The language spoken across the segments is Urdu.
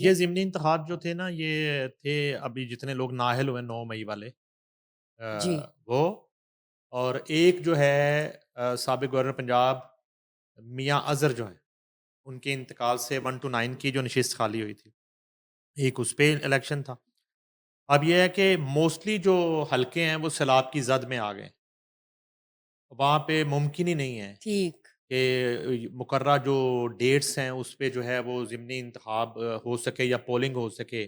یہ جی، ضمنی انتخاب جو تھے نا، یہ تھے ابھی جتنے لوگ نااہل ہوئے 9 مئی والے، جی، وہ، اور ایک جو ہے سابق گورنر پنجاب میاں اظہر جو ہیں، ان کے انتقال سے 1 ٹو 9 کی جو نشست خالی ہوئی تھی، ایک اس پہ الیکشن تھا۔ اب یہ ہے کہ موسٹلی جو حلقے ہیں وہ سیلاب کی زد میں آ گئے، وہاں پہ ممکن ہی نہیں ہے ٹھیک، کہ مقررہ جو ڈیٹس ہیں اس پہ جو ہے وہ ضمنی انتخاب ہو سکے یا پولنگ ہو سکے۔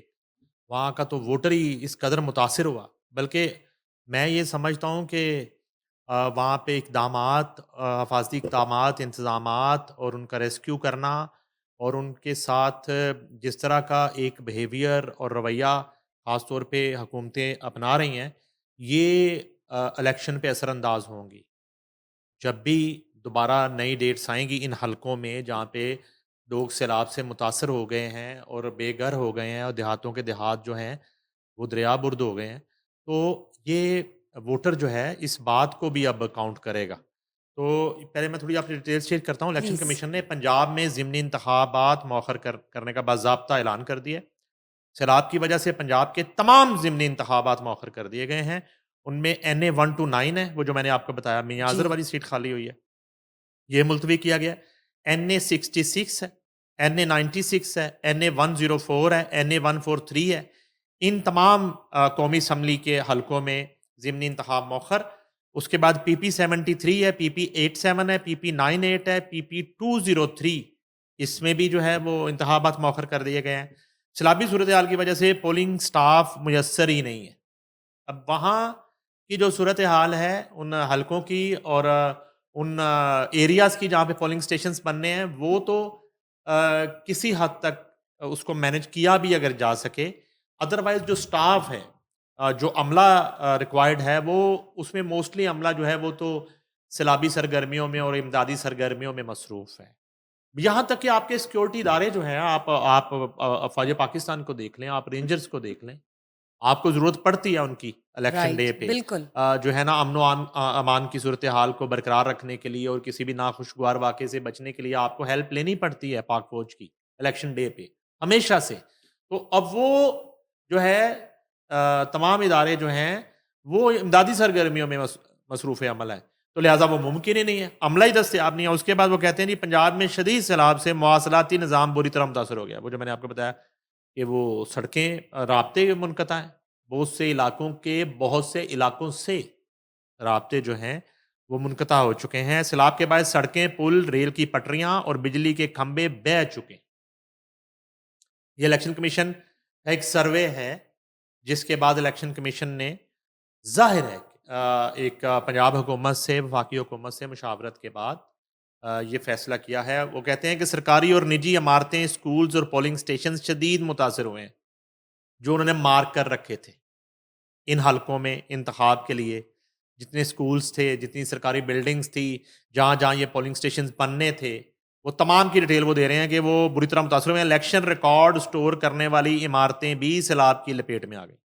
وہاں کا تو ووٹر ہی اس قدر متاثر ہوا، بلکہ میں یہ سمجھتا ہوں کہ وہاں پہ اقدامات، حفاظتی اقدامات، انتظامات اور ان کا ریسکیو کرنا، اور ان کے ساتھ جس طرح کا ایک بیہیویئر اور رویہ خاص طور پہ حکومتیں اپنا رہی ہیں، یہ الیکشن پہ اثر انداز ہوں گی۔ جب بھی دوبارہ نئی ڈیٹس آئیں گی ان حلقوں میں جہاں پہ لوگ سیلاب سے متاثر ہو گئے ہیں اور بے گھر ہو گئے ہیں، اور دیہاتوں کے دیہات جو ہیں وہ دریا برد ہو گئے ہیں، تو یہ ووٹر جو ہے اس بات کو بھی اب کاؤنٹ کرے گا۔ تو پہلے میں تھوڑی آپ ڈیٹیل شیئر کرتا ہوں۔ الیکشن پلیز، کمیشن نے پنجاب میں ضمنی انتخابات مؤخر کرنے کا باضابطہ اعلان کر دیا ہے۔ سیلاب کی وجہ سے پنجاب کے تمام ضمنی انتخابات مؤخر کر دیے گئے ہیں۔ ان میں این اے 1 ٹو 9 ہے، وہ جو میں نے آپ کو بتایا میاں جی، اظہر والی سیٹ خالی ہوئی ہے، یہ ملتوی کیا گیا۔ این اے 66 ہے، این اے 96 ہے، این اے 104 ہے، این اے 143 ہے۔ ان تمام قومی اسمبلی کے حلقوں میں ضمنی انتخاب مؤخر۔ اس کے بعد پی پی 73 ہے، پی پی 87 ہے، پی پی 98 ہے، پی پی 203، اس میں بھی جو ہے وہ انتخابات مؤخر کر دیے گئے ہیں۔ سیلابی صورتحال کی وجہ سے پولنگ سٹاف میسر ہی نہیں ہے۔ اب وہاں کی جو صورتحال ہے ان حلقوں کی اور ان ایریاز کی جہاں پہ پولنگ سٹیشنز بننے ہیں، وہ تو کسی حد تک اس کو مینج کیا بھی اگر جا سکے، ادروائز جو سٹاف ہے، جو عملہ ریکوائرڈ ہے، وہ اس میں موسٹلی عملہ جو ہے وہ تو سیلابی سرگرمیوں میں اور امدادی سرگرمیوں میں مصروف ہے۔ یہاں تک کہ آپ کے سیکیورٹی ادارے جو ہیں، آپ افواج پاکستان کو دیکھ لیں، آپ رینجرز کو دیکھ لیں، آپ کو ضرورت پڑتی ہے ان کی الیکشن رائٹ، ڈے پہ بالکل، جو ہے نا امن و امان کی صورتحال کو برقرار رکھنے کے لیے اور کسی بھی ناخوشگوار واقعے سے بچنے کے لیے آپ کو ہیلپ لینی پڑتی ہے پاک فوج کی الیکشن ڈے پہ، ہمیشہ سے۔ تو اب وہ جو ہے تمام ادارے جو ہیں وہ امدادی سرگرمیوں میں مصروف عمل ہے، تو لہٰذا وہ ممکن ہی نہیں ہے، عملہ ہی دستیاب نہیں ہے۔ اس کے بعد وہ کہتے ہیں جی پنجاب میں شدید سیلاب سے مواصلاتی نظام بری طرح متاثر ہو گیا، وہ جو میں نے آپ کو بتایا کہ وہ سڑکیں رابطے منقطع ہیں، بہت سے علاقوں سے رابطے جو ہیں وہ منقطع ہو چکے ہیں۔ سیلاب کے بعد سڑکیں، پل، ریل کی پٹریاں اور بجلی کے کھمبے بہہ چکے ہیں۔ یہ الیکشن کمیشن کا ایک سروے ہے جس کے بعد الیکشن کمیشن نے ظاہر ہے ایک پنجاب حکومت سے، وفاقی حکومت سے مشاورت کے بعد یہ فیصلہ کیا ہے۔ وہ کہتے ہیں کہ سرکاری اور نجی عمارتیں، سکولز اور پولنگ سٹیشن شدید متاثر ہوئے ہیں، جو انہوں نے مارک کر رکھے تھے ان حلقوں میں انتخاب کے لیے۔ جتنے سکولز تھے، جتنی سرکاری بلڈنگز تھی، جہاں جہاں یہ پولنگ سٹیشنز بننے تھے، وہ تمام کی ڈیٹیل وہ دے رہے ہیں کہ وہ بری طرح متاثر ہوئے ہیں۔ الیکشن ریکارڈ سٹور کرنے والی عمارتیں بھی سیلاب کی لپیٹ میں آ گئی۔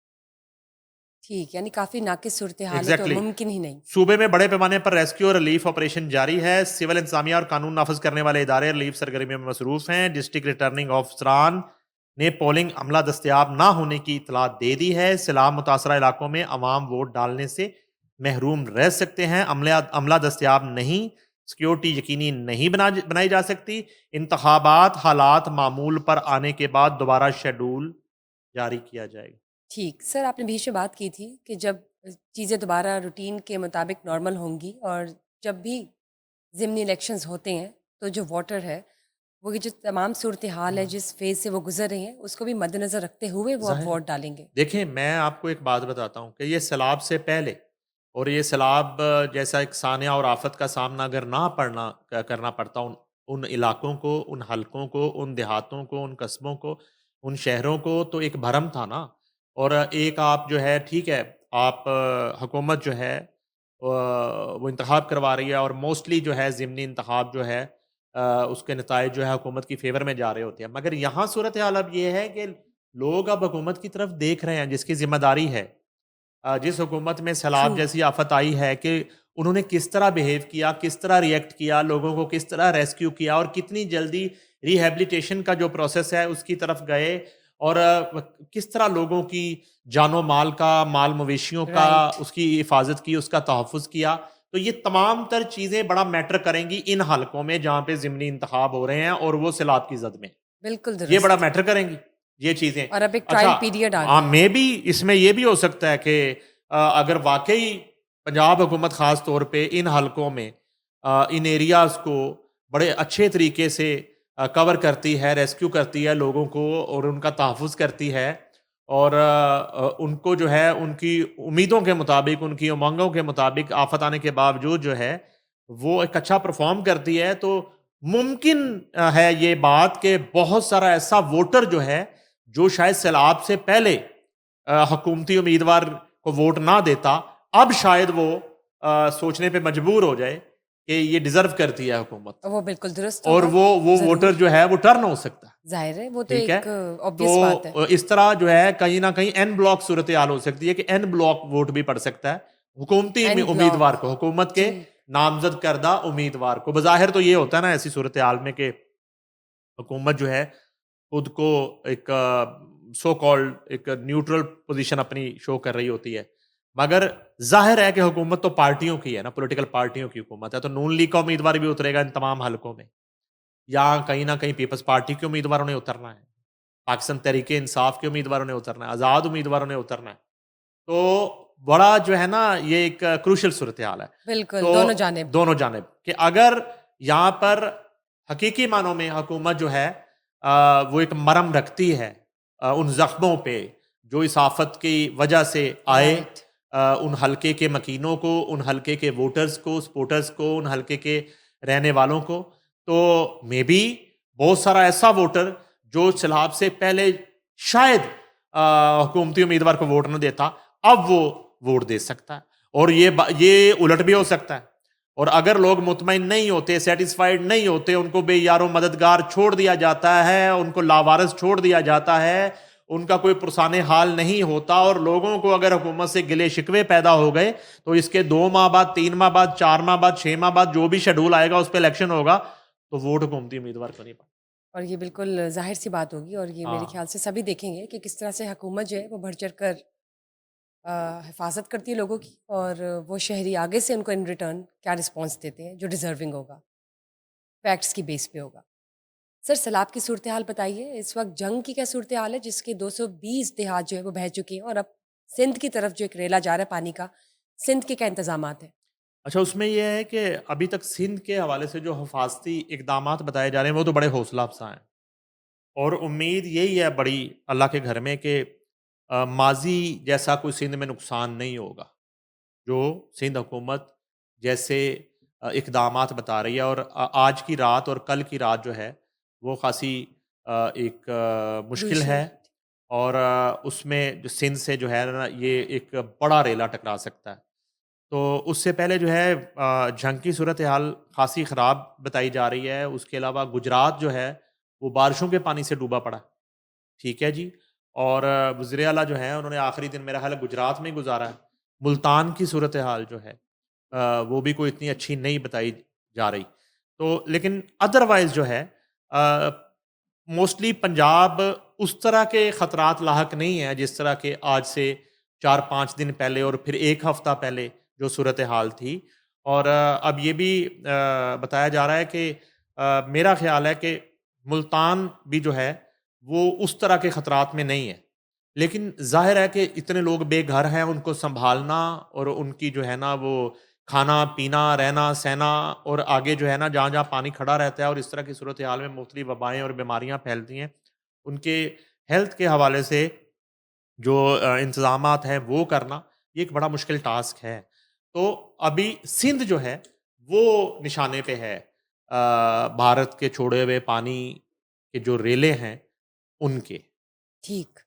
ٹھیک، یعنی کافی ناقص صورتحال ہے تو ایگزیکٹلی، ممکن ہی نہیں۔ صوبے میں بڑے پیمانے پر ریسکیو اور ریلیف آپریشن جاری ہے۔ سول انتظامیہ اور قانون نافذ کرنے والے ادارے ریلیف سرگرمیوں میں مصروف ہیں۔ ڈسٹرکٹ ریٹرننگ آفیسران نے پولنگ عملہ دستیاب نہ ہونے کی اطلاع دے دی ہے۔ سیلاب متاثرہ علاقوں میں عوام ووٹ ڈالنے سے محروم رہ سکتے ہیں۔ عملہ دستیاب نہیں، سیکیورٹی یقینی نہیں بنائی جا سکتی۔ انتخابات حالات معمول پر آنے کے بعد دوبارہ شیڈول جاری کیا جائے گا۔ ٹھیک، سر آپ نے بیچ میں بات کی تھی کہ جب چیزیں دوبارہ روٹین کے مطابق نارمل ہوں گی اور جب بھی ضمنی الیکشنز ہوتے ہیں تو جو ووٹر ہے وہ یہ جو تمام صورتحال ہے جس فیز سے وہ گزر رہی ہیں اس کو بھی مد نظر رکھتے ہوئے وہ اب ظاہر ہے، ووٹ ڈالیں گے۔ دیکھیں میں آپ کو ایک بات بتاتا ہوں کہ یہ سیلاب سے پہلے اور یہ سیلاب جیسا ایک سانحہ اور آفت کا سامنا اگر نہ کرنا پڑتا ان علاقوں کو، ان حلقوں کو، ان دیہاتوں کو، ان قصبوں کو، ان شہروں کو، تو ایک بھرم تھا نا۔ اور ایک آپ جو ہے ٹھیک ہے، آپ حکومت جو ہے وہ انتخاب کروا رہی ہے اور موسٹلی جو ہے ضمنی انتخاب جو ہے اس کے نتائج جو ہے حکومت کی فیور میں جا رہے ہوتے ہیں، مگر یہاں صورتحال اب یہ ہے کہ لوگ اب حکومت کی طرف دیکھ رہے ہیں جس کی ذمہ داری ہے۔ جس حکومت میں ٹرو، سیلاب جیسی آفت آئی ہے کہ انہوں نے کس طرح بیہیو کیا، کس طرح ریئیکٹ کیا، لوگوں کو کس طرح ریسکیو کیا اور کتنی جلدی ریہیبلیٹیشن کا جو پروسیس ہے اس کی طرف گئے، اور کس طرح لوگوں کی جان و مال کا، مال مویشیوں کا رائٹ اس کی حفاظت کی، اس کا تحفظ کیا. تو یہ تمام تر چیزیں بڑا میٹر کریں گی ان حلقوں میں جہاں پہ ضمنی انتخاب ہو رہے ہیں اور وہ سیلاب کی زد میں. بالکل یہ بڑا درست. میٹر کریں گی یہ چیزیں. اور اب ایک ٹرائل اچھا پیریڈ آ ہاں گیا ہے. میں بھی اس میں یہ بھی ہو سکتا ہے کہ اگر واقعی پنجاب حکومت خاص طور پہ ان حلقوں میں ان ایریاز کو بڑے اچھے طریقے سے کور کرتی ہے، ریسکیو کرتی ہے لوگوں کو اور ان کا تحفظ کرتی ہے اور ان کو جو ہے ان کی امیدوں کے مطابق، ان کی امنگوں کے مطابق آفت آنے کے باوجود جو ہے وہ ایک اچھا پرفارم کرتی ہے، تو ممکن ہے یہ بات کہ بہت سارا ایسا ووٹر جو ہے جو شاید سیلاب سے پہلے حکومتی امیدوار کو ووٹ نہ دیتا، اب شاید وہ سوچنے پہ مجبور ہو جائے کہ یہ ڈیزرو کرتی ہے حکومت وہ بالکل درست اور ہوگا. وہ ضرور. ووٹر جو ہے وہ ٹرن ہو سکتا ہے. ظاہر ہے وہ تو ٹھیک ہے، ایک تو obvious بات ہے. اس طرح جو ہے کہیں نہ کہیں این بلاک صورتحال ہو سکتی ہے کہ این بلاک ووٹ بھی پڑ سکتا ہے حکومتی این امیدوار بلاک. کو، حکومت کے جی نامزد کردہ امیدوار کو. بظاہر تو یہ ہوتا ہے نا ایسی صورتحال میں کہ حکومت جو ہے خود کو ایک سو کالڈ ایک نیوٹرل پوزیشن اپنی شو کر رہی ہوتی ہے، مگر ظاہر ہے کہ حکومت تو پارٹیوں کی ہے نا، پولیٹیکل پارٹیوں کی حکومت ہے، تو نون لیگ کا امیدوار بھی اترے گا ان تمام حلقوں میں، یا کہیں نہ کہیں پیپلز پارٹی کے امیدواروں نے اترنا ہے، پاکستان تحریک انصاف کے امیدواروں نے اترنا ہے، آزاد امیدواروں نے اترنا ہے. تو بڑا جو ہے نا یہ ایک کروشل صورتحال ہے. بالکل تو دونوں جانب. دونوں جانب کہ اگر یہاں پر حقیقی معنوں میں حکومت جو ہے وہ ایک مرہم رکھتی ہے ان زخموں پہ جو اس آفت کی وجہ سے آئے، رائٹ. ان حلقے کے مکینوں کو، ان حلقے کے ووٹرز کو، سپورٹرز کو، ان حلقے کے رہنے والوں کو، تو مے بی بہت سارا ایسا ووٹر جو سیلاب سے پہلے شاید حکومتی امیدوار کو ووٹ نہ دیتا، اب وہ ووٹ دے سکتا ہے. اور یہ الٹ بھی ہو سکتا ہے. اور اگر لوگ مطمئن نہیں ہوتے، سیٹسفائیڈ نہیں ہوتے، ان کو بے یار و مددگار چھوڑ دیا جاتا ہے، ان کو لاوارث چھوڑ دیا جاتا ہے، ان کا کوئی پرسان حال نہیں ہوتا، اور لوگوں کو اگر حکومت سے گلے شکوے پیدا ہو گئے تو اس کے 2 ماہ بعد، 3 ماہ بعد، 4 ماہ بعد، 6 ماہ بعد جو بھی شیڈول آئے گا اس پہ الیکشن ہوگا تو ووٹ حکومتی امیدوار کو نہیں پڑے. اور یہ بالکل ظاہر سی بات ہوگی اور یہ میرے ہاں خیال سے سبھی دیکھیں گے کہ کس طرح سے حکومت جو ہے وہ بڑھ چڑھ کر حفاظت کرتی ہے لوگوں کی، اور وہ شہری آگے سے ان کو ان ریٹرن کیا رسپانس دیتے ہیں جو ڈیزرونگ ہوگا، فیکٹس کی بیس پہ ہوگا. سر سیلاب کی صورتحال بتائیے. اس وقت جنگ کی کیا صورتحال ہے جس کے 220 دیہات جو ہے وہ بہہ چکے ہیں، اور اب سندھ کی طرف جو ایک ریلا جا رہا ہے پانی کا، سندھ کے کیا انتظامات ہیں؟ اچھا، اس میں یہ ہے کہ ابھی تک سندھ کے حوالے سے جو حفاظتی اقدامات بتائے جا رہے ہیں وہ تو بڑے حوصلہ افزا ہیں، اور امید یہی ہے بڑی اللہ کے گھر میں کہ ماضی جیسا کوئی سندھ میں نقصان نہیں ہوگا جو سندھ حکومت جیسے اقدامات بتا رہی ہے. اور آج کی رات اور کل کی رات جو ہے وہ خاصی ایک مشکل کروشل. ہے، اور اس میں جو سندھ سے جو ہے نا یہ ایک بڑا ریلا ٹکرا سکتا ہے. تو اس سے پہلے جو ہے جنگ کی صورتحال خاصی خراب بتائی جا رہی ہے. اس کے علاوہ گجرات جو ہے وہ بارشوں کے پانی سے ڈوبا پڑا. ٹھیک ہے جی. اور وزیر اعلیٰ جو ہیں انہوں نے آخری دن میرا خیال ہے گجرات میں گزارا ہے. ملتان کی صورتحال جو ہے وہ بھی کوئی اتنی اچھی نہیں بتائی جا رہی. تو لیکن ادروائز جو ہے موسٹلی پنجاب اس طرح کے خطرات لاحق نہیں ہیں جس طرح کہ آج سے 4-5 دن پہلے اور پھر ایک ہفتہ پہلے جو صورتحال تھی. اور اب یہ بھی بتایا جا رہا ہے کہ میرا خیال ہے کہ ملتان بھی جو ہے وہ اس طرح کے خطرات میں نہیں ہے، لیکن ظاہر ہے کہ اتنے لوگ بے گھر ہیں، ان کو سنبھالنا اور ان کی جو ہے نا وہ کھانا پینا رہنا سہنا، اور آگے جو ہے نا جہاں جہاں پانی کھڑا رہتا ہے اور اس طرح کی صورتحال میں مختلف وبائیں اور بیماریاں پھیلتی ہیں، ان کے ہیلتھ کے حوالے سے جو انتظامات ہیں وہ کرنا یہ ایک بڑا مشکل ٹاسک ہے. تو ابھی سندھ جو ہے وہ نشانے پہ ہے بھارت کے چھوڑے ہوئے پانی کے جو ریلے ہیں ان کے. ٹھیک.